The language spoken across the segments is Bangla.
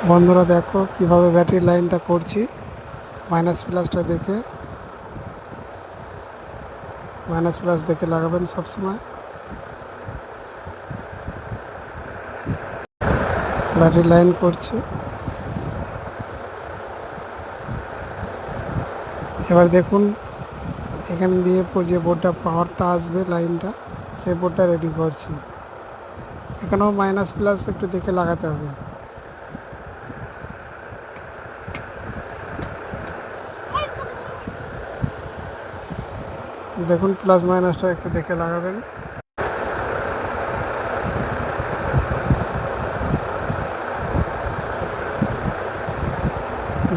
বন্ধুরা দেখো কিভাবে ব্যাটারি লাইনটা করছি। মাইনাস প্লাসটা দেখে মাইনাস প্লাস দেখে লাগাবেন সবসময়। ব্যাটারি লাইন করছি। এবার দেখুন এখান দিয়ে যে বোর্ডটা পাওয়ারটা আসবে লাইনটা, সেই বোর্ডটা রেডি করছি। এখানেও মাইনাস প্লাস একটু দেখে লাগাতে হবে। দেখুন প্লাস মাইনাসটা একটু দেখে লাগাবেন।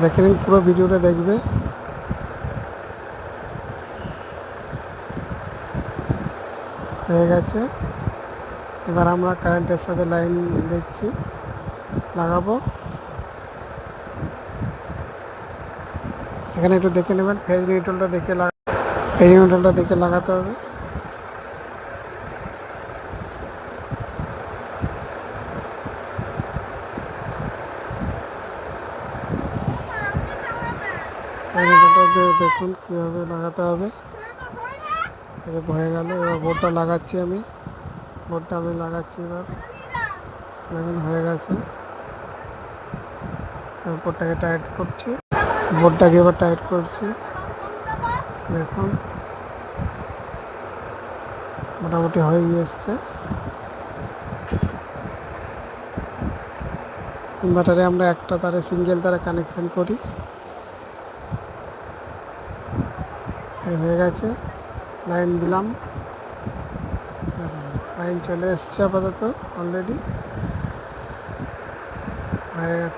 দেখে নিন, পুরো ভিডিওটা দেখবে। হয়ে গেছে। এবার আমরা কারেন্টের সাথে লাইন দেখছি, লাগাবো। এখানে একটু দেখে নেবেন, ফেজ নিউট্রালটা দেখে লাগাতে হবে। দেখুন কীভাবে লাগাতে হবে। হয়ে গেল। এবার বোর্ডটা লাগাচ্ছি আমি লাগাচ্ছি। এবার দেখুন হয়ে গেছে। বোর্ডটাকে টাইট করছি। এবার টাইট করছি। দেখুন মোটামুটি হয়েই এসছে। ইনভার্টারে আমরা একটা তারে সিঙ্গেল তারে কানেকশন করি। হয়ে গেছে। লাইন দিলাম, লাইন চলে এসছে আপাতত অলরেডি হয়ে গেছে।